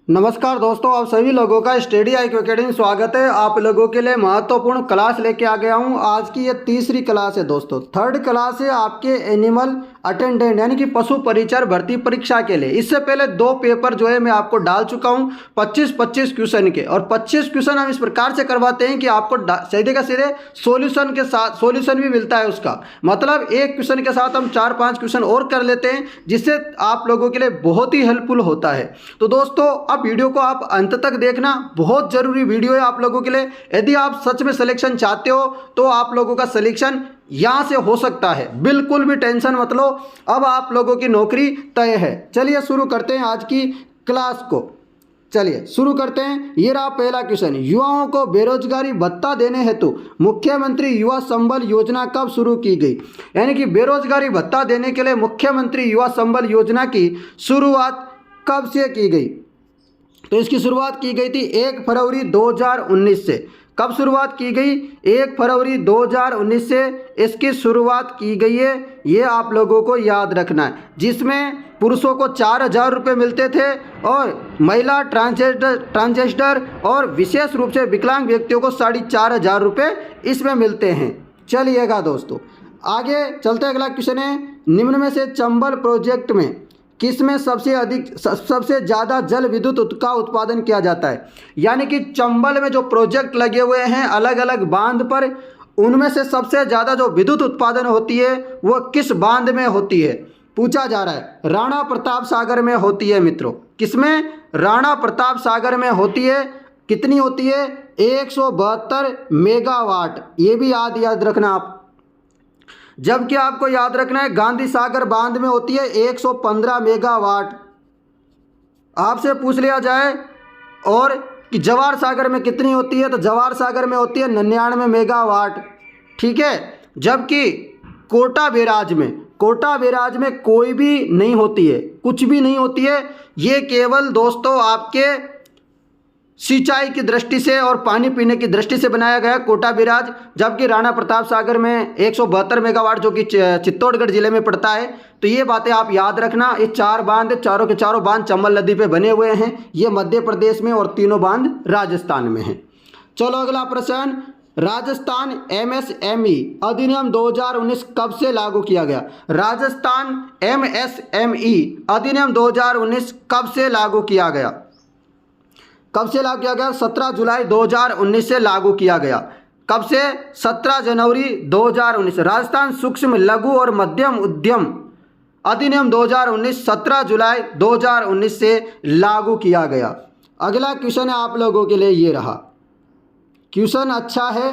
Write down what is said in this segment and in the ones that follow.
नमस्कार दोस्तों, आप सभी लोगों का स्टडी IQ अकेडमी में स्वागत है। आप लोगों के लिए महत्वपूर्ण क्लास लेके आ गया हूं। आज की ये तीसरी क्लास है दोस्तों। थर्ड क्लास है आपके एनिमल अटेंडेंट यानी कि पशु परिचर भर्ती परीक्षा के लिए। इससे पहले दो पेपर जो है मैं आपको डाल चुका हूं 25-25 क्वेश्चन के, और 25 क्वेश्चन हम इस प्रकार से करवाते हैं कि आपको सीधे का सीधे सॉल्यूशन के साथ सॉल्यूशन भी मिलता है उसका। मतलब एक क्वेश्चन के साथ हम 4-5 क्वेश्चन और कर लेते हैं, जिससे आप लोगों के लिए बहुत ही हेल्पफुल होता है। तो दोस्तों अब वीडियो को आप अंत तक देखना, बहुत जरूरी वीडियो है आप लोगों के लिए। यदि आप सच में सिलेक्शन चाहते हो तो आप लोगों का सिलेक्शन यहां से हो सकता है, बिल्कुल भी टेंशन मत लो। अब आप लोगों की नौकरी तय है। चलिए शुरू करते हैं आज की क्लास को। चलिए शुरू करते हैं। ये रहा पहला क्वेश्चन, युवाओं को बेरोजगारी भत्ता देने हेतु मुख्यमंत्री युवा संबल योजना कब शुरू की गई। यानी कि बेरोजगारी भत्ता देने के लिए मुख्यमंत्री युवा संबल योजना की शुरुआत कब से की गई। तो इसकी शुरुआत की गई थी 1 फरवरी 2019 से। कब शुरुआत की गई? 1 फरवरी 2019 से इसकी शुरुआत की गई है, ये आप लोगों को याद रखना है। जिसमें पुरुषों को 4,000 रुपये मिलते थे और महिला ट्रांसजेंडर और विशेष रूप से विकलांग व्यक्तियों को 4,500 रुपये इसमें मिलते हैं। चलिएगा दोस्तों आगे चलते, अगला क्वेश्चन है, निम्न में से चंबल प्रोजेक्ट में किसमें सबसे ज़्यादा जल विद्युत का उत्पादन किया जाता है। यानी कि चंबल में जो प्रोजेक्ट लगे हुए हैं अलग अलग बांध पर, उनमें से सबसे ज़्यादा जो विद्युत उत्पादन होती है वो किस बांध में होती है, पूछा जा रहा है। राणा प्रताप सागर में होती है मित्रों। किसमें? राणा प्रताप सागर में होती है। कितनी होती है? 172 मेगावाट। ये भी याद रखना आप। जबकि आपको याद रखना है गांधी सागर बांध में होती है 115 मेगावाट। आपसे पूछ लिया जाए और कि जवाहर सागर में कितनी होती है, तो जवाहर सागर में होती है 99 मेगावाट। ठीक है। जबकि कोटा बैराज में कोई भी नहीं होती है, कुछ भी नहीं होती है। ये केवल दोस्तों आपके सिंचाई की दृष्टि से और पानी पीने की दृष्टि से बनाया गया कोटा बैराज। जबकि राणा प्रताप सागर में 172 मेगावाट जो कि चित्तौड़गढ़ जिले में पड़ता है। तो ये बातें आप याद रखना। ये चार बांध, चारों के चारों बांध चंबल नदी पे बने हुए हैं। ये मध्य प्रदेश में और तीनों बांध राजस्थान में हैं। चलो अगला प्रश्न, राजस्थान MSME अधिनियम 2019 कब से लागू किया गया। राजस्थान MSME अधिनियम 2019 कब से लागू किया गया? 17 जुलाई 2019 से लागू किया गया। कब से? 17 जनवरी 2019। राजस्थान सूक्ष्म लघु और मध्यम उद्यम अधिनियम 2019 17 जुलाई 2019 से लागू किया गया। अगला क्वेश्चन है आप लोगों के लिए, ये रहा क्वेश्चन। अच्छा है,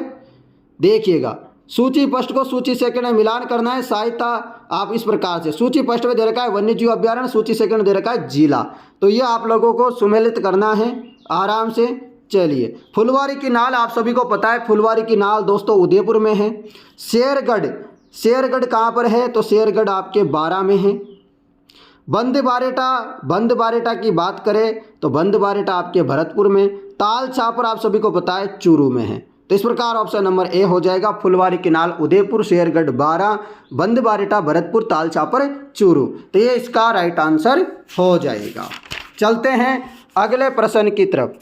देखिएगा। सूची पृष्ठ को सूची सेकंड में मिलान करना है। सहायता आप इस प्रकार से, सूची पृष्ठ में दे रखा है वन्यजीव अभ्यारण्य, सूची सेकंड में दे रखा है जिला। तो ये आप लोगों को सुमेलित करना है आराम से। चलिए, फुलवारी की नाल आप सभी को पता है, फुलवारी की नाल दोस्तों उदयपुर में है। शेरगढ़ कहाँ पर है? तो शेरगढ़ आपके बारां में है। बंद बारेटा की बात करें तो बंद बारेटा आपके भरतपुर में। ताल छापर आप सभी को पता है चूरू में है। तो इस प्रकार ऑप्शन नंबर ए हो जाएगा, फुलवारी की नाल उदयपुर, शेरगढ़ बारां, बंद बारेटा भरतपुर, ताल छापर चूरू। तो ये इसका राइट आंसर हो जाएगा। चलते हैं अगले प्रश्न की तरफ।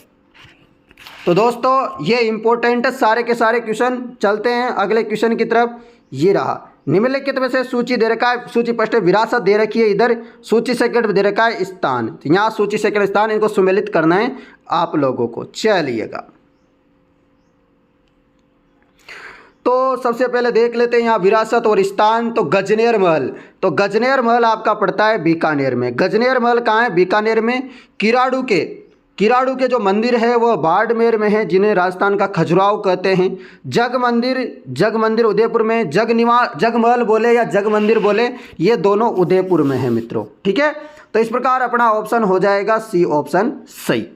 तो दोस्तों ये इंपॉर्टेंट है सारे के सारे क्वेश्चन। चलते हैं अगले क्वेश्चन की तरफ। ये रहा, निम्नलिखित में से सूची दे रखा है, सूची पृष्ठ विरासत दे रखी है इधर, सूची सेकंड दे रखा है स्थान। तो यहाँ सूची सेकंड स्थान, इनको सुमेलित करना है आप लोगों को। चलिएगा, तो सबसे पहले देख लेते हैं यहाँ विरासत और स्थान। तो गजनेर महल, तो गजनेर महल आपका पड़ता है बीकानेर में। गजनेर महल कहाँ है? बीकानेर में। किराड़ू के जो मंदिर है वो बाड़मेर में है, जिन्हें राजस्थान का खजुराहो कहते हैं। जग मंदिर उदयपुर में। जगमहल बोले या जग मंदिर बोले, ये दोनों उदयपुर में है मित्रों। ठीक है। तो इस प्रकार अपना ऑप्शन हो जाएगा सी ऑप्शन सही।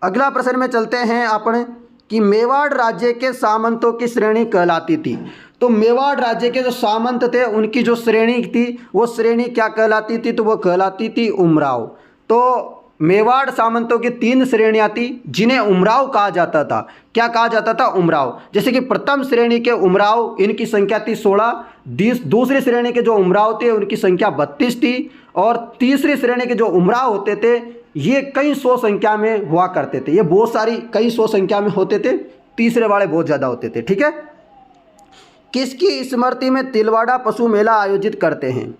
अगला प्रश्न में चलते हैं अपने कि मेवाड़ राज्य के सामंतों की श्रेणी कहलाती थी। तो मेवाड़ राज्य के जो सामंत थे उनकी जो श्रेणी थी वो श्रेणी क्या कहलाती थी? तो वो कहलाती थी उमराव। तो मेवाड़ सामंतों की 3 श्रेणियां थी जिन्हें उमराव कहा जाता था। क्या कहा जाता था? उमराव। जैसे कि प्रथम श्रेणी के उमराव, इनकी संख्या थी 16। दूसरी श्रेणी के जो उमराव थे उनकी संख्या 32 थी। और तीसरी श्रेणी के जो उमराव होते थे ये कई सौ संख्या में हुआ करते थे, ये बहुत सारी कई सौ संख्या में होते थे, तीसरे वाले बहुत ज़्यादा होते थे। ठीक है, किसकी स्मृति में तिलवाड़ा पशु मेला आयोजित करते हैं?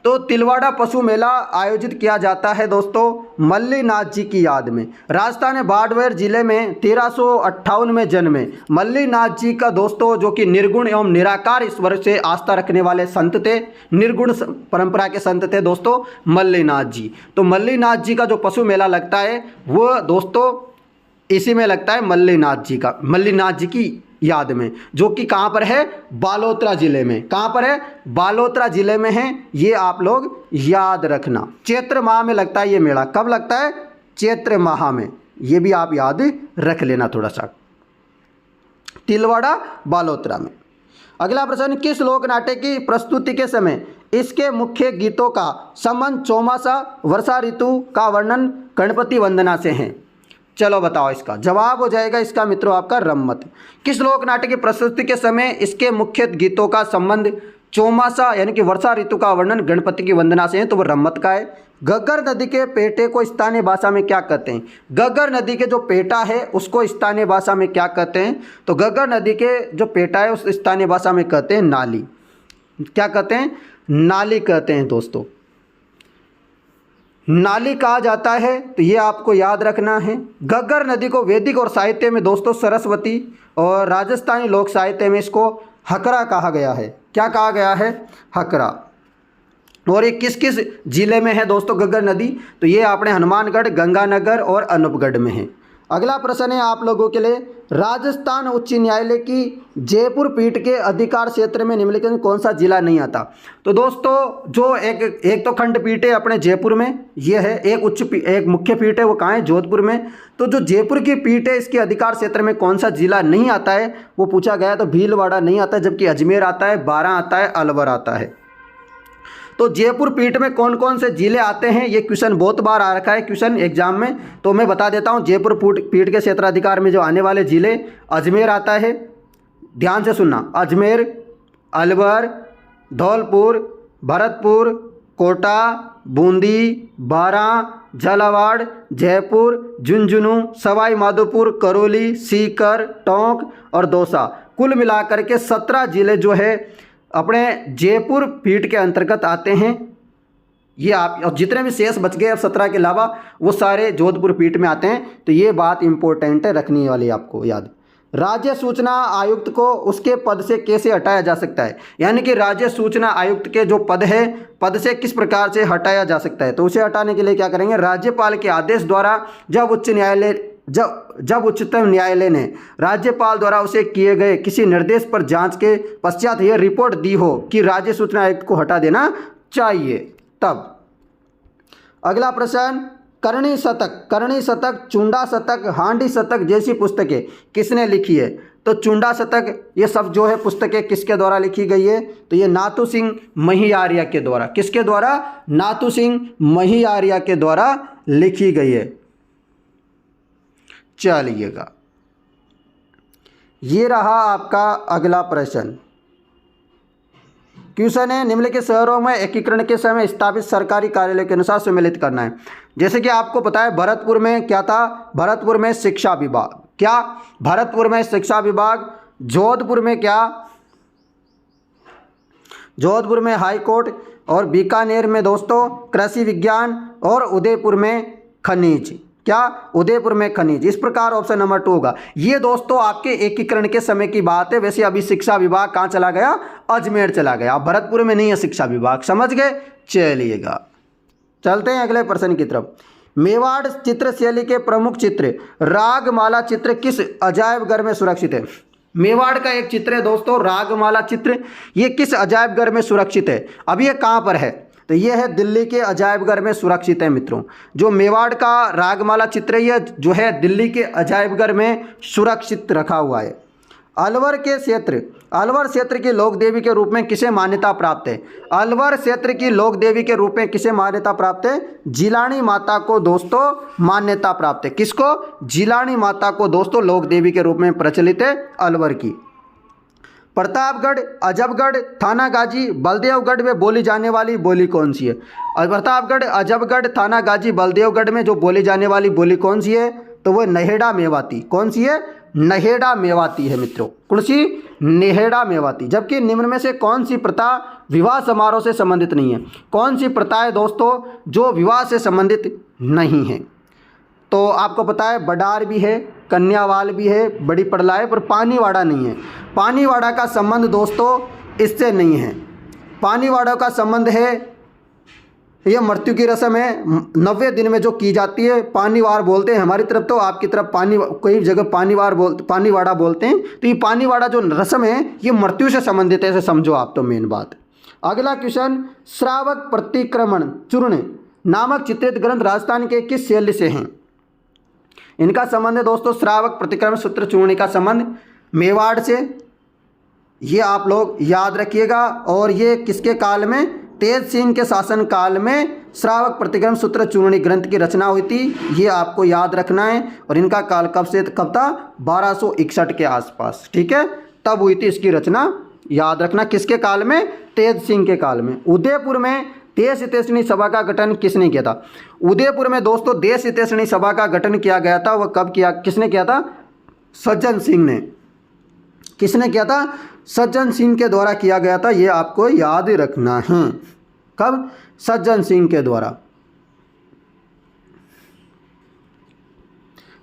तो तिलवाड़ा पशु मेला आयोजित किया जाता है दोस्तों मल्लीनाथ जी की याद में। राजस्थान बाड़मेर जिले में 1358 में जन्मे मल्लीनाथ जी का दोस्तों, जो कि निर्गुण एवं निराकार ईश्वर से आस्था रखने वाले संत थे, निर्गुण परंपरा के संत थे दोस्तों मल्लीनाथ जी। तो मल्लीनाथ जी का जो पशु मेला लगता है वो दोस्तों इसी में लगता है, मल्लीनाथ जी का, मल्लीनाथ जी की याद में, जो कि कहाँ पर है? बालोतरा जिले में। कहाँ पर है? बालोतरा जिले में है। ये आप लोग याद रखना। चैत्र माह में लगता है ये मेला। कब लगता है? चैत्र माह में। ये भी आप याद रख लेना थोड़ा सा, तिलवाड़ा बालोतरा में। अगला प्रश्न, किस लोक नाट्य की प्रस्तुति के समय इसके मुख्य गीतों का संबंध चौमासा वर्षा ऋतु का वर्णन गणपति वंदना से है? चलो बताओ, इसका जवाब हो जाएगा इसका मित्रों आपका रम्मत। किस लोक नाट्य की प्रस्तुति के समय इसके मुख्य गीतों का संबंध चौमासा यानी कि वर्षा ऋतु का वर्णन गणपति की वंदना से है? तो वो रम्मत का है। घग्गर नदी के पेटे को स्थानीय भाषा में क्या कहते हैं? घग्गर नदी के जो पेटा है उसको स्थानीय भाषा में क्या कहते हैं? तो घग्गर नदी के जो पेटा है उस स्थानीय भाषा में कहते हैं नाली। क्या कहते हैं? नाली कहते हैं दोस्तों, नाली कहा जाता है। तो ये आपको याद रखना है। घग्गर नदी को वैदिक और साहित्य में दोस्तों सरस्वती और राजस्थानी लोक साहित्य में इसको हकरा कहा गया है। क्या कहा गया है? हकरा। और ये किस किस जिले में है दोस्तों घग्गर नदी? तो ये अपने हनुमानगढ़, गंगानगर और अनूपगढ़ में है। अगला प्रश्न है आप लोगों के लिए, राजस्थान उच्च न्यायालय की जयपुर पीठ के अधिकार क्षेत्र में निम्नलिखित में कौन सा जिला नहीं आता? तो दोस्तों जो एक तो खंडपीठ है अपने जयपुर में, ये है एक मुख्य पीठ है, वो कहाँ है? जोधपुर में। तो जो जयपुर की पीठ है इसके अधिकार क्षेत्र में कौन सा जिला नहीं आता है वो पूछा गया। तो भीलवाड़ा नहीं आता, जबकि अजमेर आता है, बारां आता है, अलवर आता है। तो जयपुर पीठ में कौन कौन से जिले आते हैं, ये क्वेश्चन बहुत बार आ रखा है क्वेश्चन एग्जाम में, तो मैं बता देता हूँ। जयपुर पीठ के क्षेत्राधिकार में जो आने वाले जिले, अजमेर आता है, ध्यान से सुनना, अजमेर, अलवर, धौलपुर, भरतपुर, कोटा, बूंदी, बारां, झालावाड़, जयपुर, झुंझुनू, सवाई माधोपुर, करौली, सीकर, टोंक और दौसा, कुल मिलाकर के 17 जिले जो है अपने जयपुर पीठ के अंतर्गत आते हैं। ये आप, और जितने भी शेष बच गए अब 17 के अलावा, वो सारे जोधपुर पीठ में आते हैं। तो ये बात इंपॉर्टेंट है, रखने वाली आपको याद। राज्य सूचना आयुक्त को उसके पद से कैसे हटाया जा सकता है? यानी कि राज्य सूचना आयुक्त के जो पद है, पद से किस प्रकार से हटाया जा सकता है? तो उसे हटाने के लिए क्या करेंगे? राज्यपाल के आदेश द्वारा जब उच्चतम न्यायालय ने राज्यपाल द्वारा उसे किए गए किसी निर्देश पर जांच के पश्चात यह रिपोर्ट दी हो कि राज्य सूचना आयुक्त को हटा देना चाहिए, तब। अगला प्रश्न, करणी शतक, चुंडा शतक, हांडी शतक जैसी पुस्तकें किसने लिखी है? तो चुंडा शतक ये सब जो है पुस्तकें किसके द्वारा लिखी गई है? तो ये नाथू सिंह महियारिया के द्वारा। किसके द्वारा? नाथू सिंह महियारिया के द्वारा लिखी गई है। चलिएगा, ये रहा आपका अगला प्रश्न। क्वेश्चन है, निम्नलिखित शहरों में एकीकरण के समय स्थापित सरकारी कार्यालय के अनुसार सम्मिलित करना है। जैसे कि आपको पता है भरतपुर में क्या था? भरतपुर में शिक्षा विभाग। क्या? भरतपुर में शिक्षा विभाग। जोधपुर में क्या? जोधपुर में हाई कोर्ट, और बीकानेर में दोस्तों कृषि विज्ञान, और उदयपुर में खनिज। क्या? उदयपुर में खनिज। इस प्रकार ऑप्शन नंबर 2 होगा। ये दोस्तों आपके एकीकरण के समय की बात है। वैसे अभी शिक्षा विभाग कहाँ चला गया? अजमेर चला गया। भरतपुर में नहीं है शिक्षा विभाग, समझ गए? चलिएगा, चलते हैं अगले प्रश्न की तरफ। मेवाड़ चित्र शैली के प्रमुख चित्र रागमाला चित्र किस अजायब घर में सुरक्षित है? मेवाड़ का एक चित्र है दोस्तों रागमाला चित्र, ये किस अजायब घर में सुरक्षित है? अब ये कहाँ पर है? तो ये है दिल्ली के अजायबघर में सुरक्षित है मित्रों। जो मेवाड़ का रागमाला चित्र ये जो है दिल्ली के अजायबघर में सुरक्षित रखा हुआ है। अलवर क्षेत्र की लोक देवी के रूप में किसे मान्यता प्राप्त है? अलवर क्षेत्र की लोक देवी के रूप में किसे मान्यता प्राप्त है? जिलानी माता को दोस्तों मान्यता प्राप्त है। किसको? जिलानी माता को दोस्तों लोक देवी के रूप में प्रचलित है अलवर की। प्रतापगढ़, अजबगढ़, थानागाजी, बलदेवगढ़ में बोली जाने वाली बोली कौन सी है? और प्रतापगढ़, अजबगढ़, थानागाजी, बलदेवगढ़ में जो बोली जाने वाली बोली कौन सी है? तो वो नहेड़ा मेवाती। कौन सी है? नहेड़ा मेवाती है मित्रों। कौन सी? नहेड़ा मेवाती। जबकि निम्न में से कौन सी प्रथा विवाह समारोह से संबंधित नहीं है? कौन सी प्रथा है दोस्तों जो विवाह से संबंधित नहीं है? तो आपको पता है बडार भी है, कन्यावाल भी है, बड़ी पड़ला है, पर पानीवाड़ा नहीं है। पानीवाड़ा का संबंध दोस्तों इससे नहीं है। पानीवाड़ा का संबंध है, यह मृत्यु की रस्म है, 90 दिन में जो की जाती है। पानीवार बोलते हैं हमारी तरफ, तो आपकी तरफ कोई जगह पानीवाड़ा बोलते हैं। तो ये पानीवाड़ा जो रस्म है ये मृत्यु से संबंधित है, ऐसे समझो आप। तो मेन बात। अगला क्वेश्चन, श्रावक प्रतिक्रमण चूर्ण नामक चित्रित ग्रंथ राजस्थान के किस शैली से हैं? इनका संबंध है दोस्तों, श्रावक प्रतिक्रमण सूत्र चूर्ण का संबंध मेवाड़ से। ये आप लोग याद रखिएगा। और ये किसके काल में? तेज सिंह के शासन काल में श्रावक प्रतिक्रमण सूत्र चूर्णी ग्रंथ की रचना हुई थी। ये आपको याद रखना है। और इनका काल कब से कब था? 1261 के आसपास। ठीक है, तब हुई थी इसकी रचना। याद रखना किसके काल में? तेज सिंह के काल में। उदयपुर में देश हितैषणी सभा का गठन किसने किया था? उदयपुर में दोस्तों देश हितैषणी सभा का गठन किया गया था। वह कब किया? किसने किया था? सज्जन सिंह ने। किसने किया था? सज्जन सिंह के द्वारा किया गया था। ये आपको याद रखना है। कब? सज्जन सिंह के द्वारा।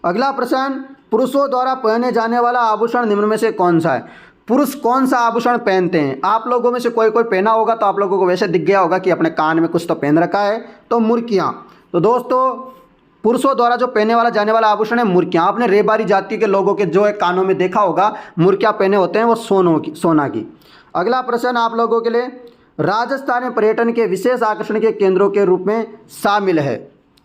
अगला प्रश्न, पुरुषों द्वारा पहने जाने वाला आभूषण निम्न में से कौन सा है? पुरुष कौन सा आभूषण पहनते हैं? आप लोगों में से कोई पहना होगा तो आप लोगों को वैसे दिख गया होगा कि अपने कान में कुछ तो पहन रखा है, तो मुर्कियाँ। तो दोस्तों पुरुषों द्वारा जो पहने वाला जाने वाला आभूषण है मुर्कियाँ। आपने रेबारी जाति के लोगों के जो है कानों में देखा होगा, मुर्कियाँ पहने होते हैं वो सोना की। अगला प्रश्न आप लोगों के लिए, राजस्थान में पर्यटन के विशेष आकर्षण के केंद्रों के रूप में शामिल है।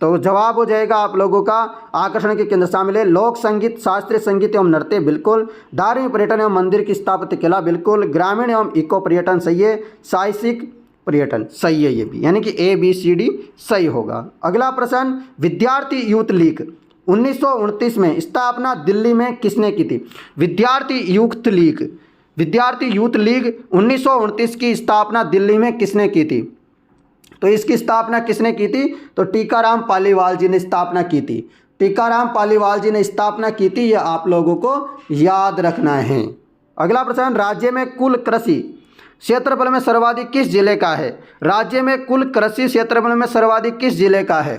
तो जवाब हो जाएगा आप लोगों का, आकर्षण के केंद्र शामिल है लोक संगीत, शास्त्रीय संगीत एवं नृत्य बिल्कुल, धार्मिक पर्यटन एवं मंदिर की स्थापत्य कला बिल्कुल, ग्रामीण एवं इको पर्यटन सही है, साहसिक पर्यटन सही है। ये भी यानी कि ABCD सही होगा। अगला प्रश्न, विद्यार्थी यूथ लीग 1929 में स्थापना दिल्ली में किसने की थी? विद्यार्थी यूथ लीग 1929 की स्थापना दिल्ली में किसने की थी? तो इसकी स्थापना किसने की थी? तो टीकाराम पालीवाल जी ने स्थापना की थी। टीकाराम पालीवाल जी ने स्थापना की थी। यह आप लोगों को याद रखना है। अगला प्रश्न, राज्य में कुल कृषि क्षेत्रफल में सर्वाधिक किस जिले का है? राज्य में कुल कृषि क्षेत्रफल में सर्वाधिक किस जिले का है?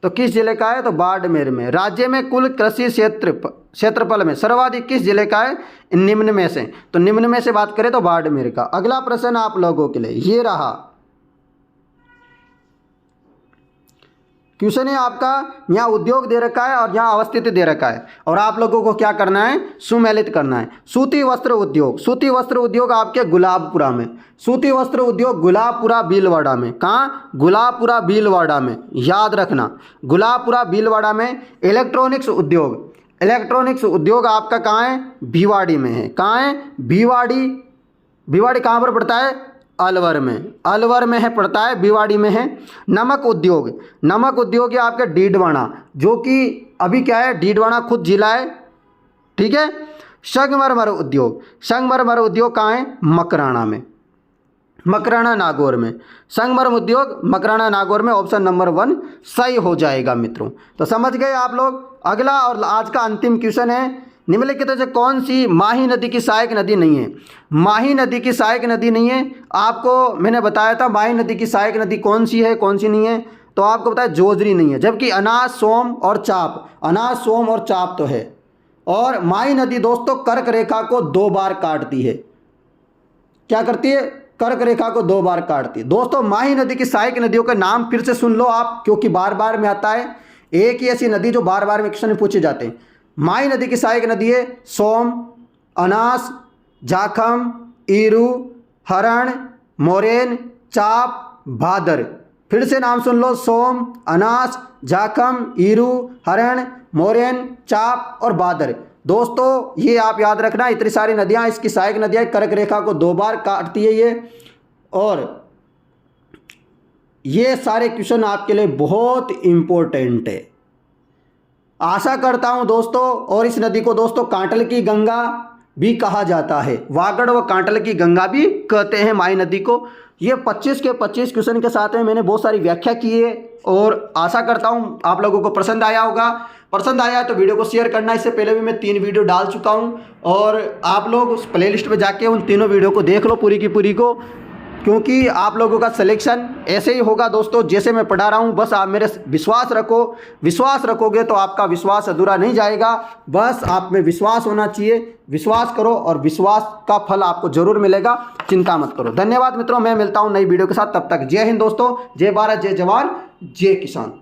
तो किस जिले का है? तो बाड़मेर में। राज्य में कुल कृषि क्षेत्रफल में सर्वाधिक किस जिले का है? निम्न में से। तो निम्न में से बात करें तो बाड़मेर का। अगला प्रश्न आप लोगों के लिए ये रहा, क्वेश्चन है आपका, यहाँ उद्योग दे रखा है और यहाँ अवस्थित दे रखा है और आप लोगों को क्या करना है? सुमेलित करना है। सूती वस्त्र उद्योग, सूती वस्त्र उद्योग आपके गुलाबपुरा में। सूती वस्त्र उद्योग गुलाबपुरा भीलवाड़ा में। कहाँ? गुलाबपुरा भीलवाड़ा में। याद रखना गुलाबपुरा भीलवाड़ा में। इलेक्ट्रॉनिक्स उद्योग, इलेक्ट्रॉनिक्स उद्योग आपका कहाँ है? भिवाड़ी में है। कहाँ है? भिवाड़ी। भिवाड़ी कहाँ पर पड़ता है? अलवर में। अलवर में है पड़ता है, भिवाड़ी में है। नमक उद्योग, नमक उद्योग ये आपके डीडवाना, जो कि अभी क्या है? डीडवाना खुद जिला है। ठीक है। संगमरमर उद्योग, संगमरमर उद्योग कहाँ है? मकराना में, मकराना नागौर में। संगमरमर उद्योग मकराना नागौर में। ऑप्शन नंबर 1 सही हो जाएगा मित्रों। तो समझ गए आप लोग। अगला और आज का अंतिम क्वेश्चन है, निम्नलिखित में से कौन सी माही नदी की सहायक नदी नहीं है? माही नदी की सहायक नदी नहीं है। आपको मैंने बताया था माही नदी की सहायक नदी कौन सी है कौन सी नहीं है। तो आपको बताया जोजरी नहीं है। जबकि अनाज, सोम और चाप, अनाज, सोम और चाप तो है। और माही नदी दोस्तों कर्क रेखा को 2 बार काटती है। क्या करती है? कर्क रेखा को 2 बार काटती है। दोस्तों माही नदी की सहायक नदियों का नाम फिर से सुन लो आप, क्योंकि बार बार में आता है। एक ही ऐसी नदी जो बार बार में क्वेश्चन में पूछे जाते हैं। माही नदी की सहायक नदी है सोम, अनास, जाखम, ईरू, हरण, मोरेन, चाप, भादर। फिर से नाम सुन लो, सोम, अनास, जाखम, ईरू, हरण, मोरेन, चाप और भादर। दोस्तों ये आप याद रखना, इतनी सारी नदियाँ, इसकी सहायक नदियाँ कर्क रेखा को 2 बार काटती है ये। और ये सारे क्वेश्चन आपके लिए बहुत इंपॉर्टेंट है। आशा करता हूं दोस्तों। और इस नदी को दोस्तों कांटल की गंगा, भी कहा जाता है। वागड़ व कांटल की गंगा भी कहते हैं माई नदी को। ये 25 के 25 क्वेश्चन के साथ में मैंने बहुत सारी व्याख्या की है और आशा करता हूँ आप लोगों को पसंद आया होगा। पसंद आया तो वीडियो को शेयर करना। इससे पहले भी मैं 3 वीडियो डाल चुका हूँ और आप लोग उस प्लेलिस्ट में जाके उन तीनों वीडियो को देख लो पूरी की पूरी को, क्योंकि आप लोगों का सिलेक्शन ऐसे ही होगा दोस्तों जैसे मैं पढ़ा रहा हूँ। बस आप मेरे विश्वास रखो, विश्वास रखोगे तो आपका विश्वास अधूरा नहीं जाएगा। बस आप में विश्वास होना चाहिए, विश्वास करो और विश्वास का फल आपको जरूर मिलेगा, चिंता मत करो। धन्यवाद मित्रों, मैं मिलता हूँ नई वीडियो के साथ, तब तक जय हिंद दोस्तों, जय भारत, जय जवान, जय किसान।